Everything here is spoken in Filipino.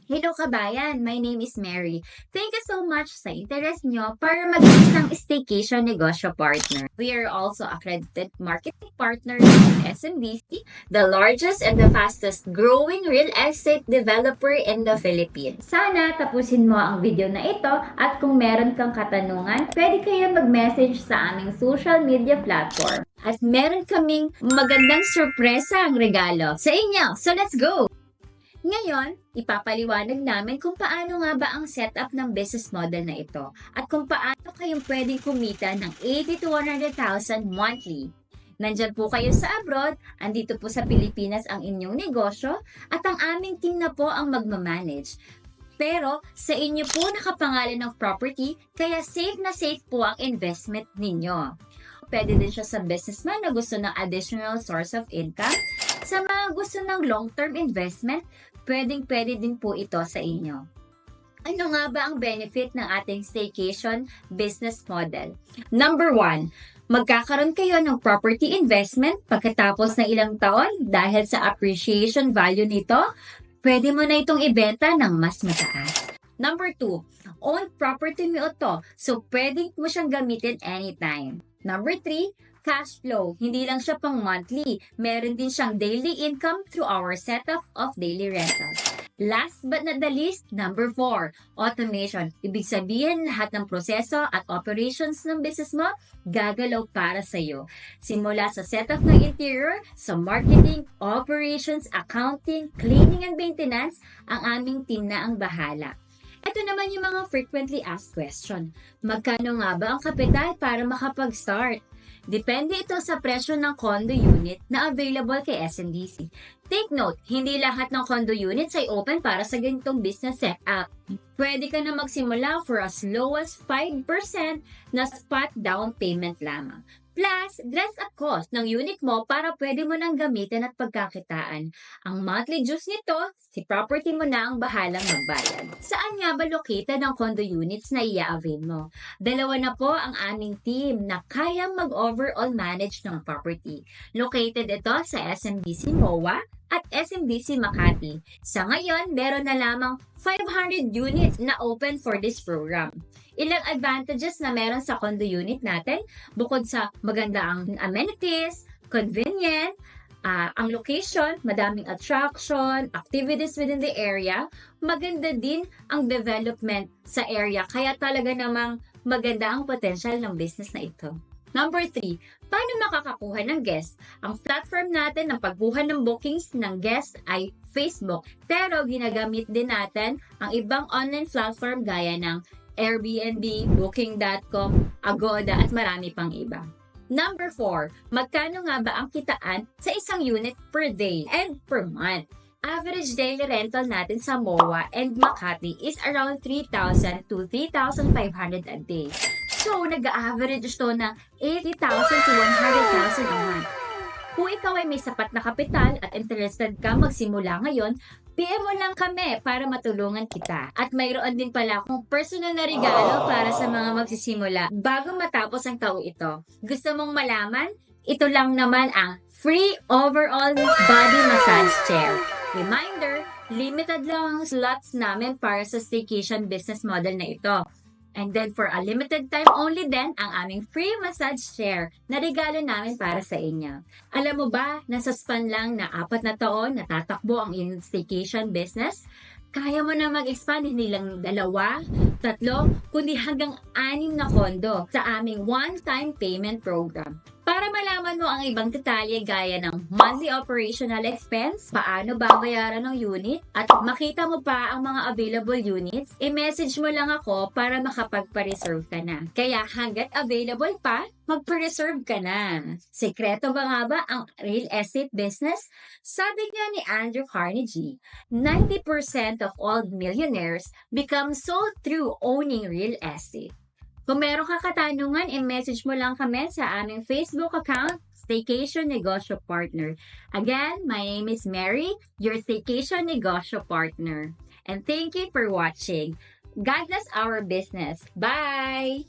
Hello kabayan, my name is Mary. Thank you so much sa interest nyo para maging isang staycation negosyo partner. We are also accredited marketing partner ng SMBC, the largest and the fastest growing real estate developer in the Philippines. Sana tapusin mo ang video na ito at kung meron kang katanungan, pwede kayo mag-message sa aming social media platform. At meron kaming magandang sorpresa ang regalo sa inyo. So let's go! Ngayon, ipapaliwanag namin kung paano nga ba ang setup ng business model na ito at kung paano kayong pwedeng kumita ng 80 to 100,000 monthly. Nandyan po kayo sa abroad, andito po sa Pilipinas ang inyong negosyo at ang aming team na po ang magmamanage. Pero sa inyo po nakapangalan ng property, kaya safe na safe po ang investment ninyo. Pwede din siya sa businessman na gusto ng additional source of income. Sa mga gusto ng long-term investment, pwedeng-pwede din po ito sa inyo. Ano nga ba ang benefit ng ating staycation business model? Number 1, magkakaroon kayo ng property investment pagkatapos ng ilang taon dahil sa appreciation value nito, pwede mo na itong ibenta ng mas mataas. Number 2, own property mo ito, so pwede mo siyang gamitin anytime. Number 3, cash flow. Hindi lang siya pang monthly. Meron din siyang daily income through our setup of daily rentals. Last but not the least, number 4, automation. Ibig sabihin, lahat ng proseso at operations ng business mo, gagalaw para sa iyo. Simula sa setup ng interior, sa marketing, operations, accounting, cleaning and maintenance, ang aming team na ang bahala. Ito naman yung mga frequently asked question. Magkano nga ba ang kapital para makapag-start? Depende ito sa presyo ng condo unit na available kay SMBC. Take note, hindi lahat ng condo units ay open para sa ganitong business setup. Pwede ka na magsimula for as low as 5% na spot down payment lamang. Plus, dress-up cost ng unit mo para pwede mo nang gamitin at pagkakitaan. Ang monthly dues nito, si property mo na ang bahalang magbayad. Saan nga ba located ang condo units na i-avail mo? Dalawa na po ang aming team na kayang mag-overall manage ng property. Located ito sa SMBC MOA at SMBC Makati. Sa ngayon, meron na lamang 500 units na open for this program. Ilang advantages na meron sa condo unit natin, bukod sa maganda ang amenities, convenient, ang location, madaming attraction, activities within the area, maganda din ang development sa area, kaya talaga namang maganda ang potential ng business na ito. Number 3, paano makakakuha ng guest? Ang platform natin ng pagkuha ng bookings ng guest ay Facebook, pero ginagamit din natin ang ibang online platform gaya ng Airbnb, Booking.com, Agoda at marami pang iba. Number 4, magkano nga ba ang kitaan sa isang unit per day and per month? Average daily rental natin sa MOA and Makati is around 3,000 to 3,500 a day. So, nag-average ito ng 80,000 to 100,000 a month. Kung ikaw ay may sapat na kapital at interested ka magsimula ngayon, PM mo lang kami para matulungan kita. At mayroon din pala akong personal na regalo para sa mga magsisimula bago matapos ang taong ito. Gusto mong malaman? Ito lang naman ang free overall body massage chair. Reminder, limited lang ang slots namin para sa staycation business model na ito. And then for a limited time only din ang aming free massage chair na regalo namin para sa inyo. Alam mo ba, nasa span lang na 4 na taon natatakbo ang inyong staycation business? Kaya mo na mag-expand hindi lang 2, 3, kundi hanggang 6 na kondo sa aming one-time payment program. Para malaman mo ang ibang detalye gaya ng monthly operational expense, paano babayaran ng unit, at makita mo pa ang mga available units, i-message mo lang ako para makapagpa-reserve ka na. Kaya hanggat available pa, magpa-reserve ka na. Sekreto ba nga ba ang real estate business? Sabi nga ni Andrew Carnegie, 90% of all millionaires become so through owning real estate. Kung meron ka katanungan, i-message mo lang kami sa aming Facebook account, Staycation Negosyo Partner. Again, my name is Mary, your Staycation Negosyo Partner. And thank you for watching. God bless our business. Bye!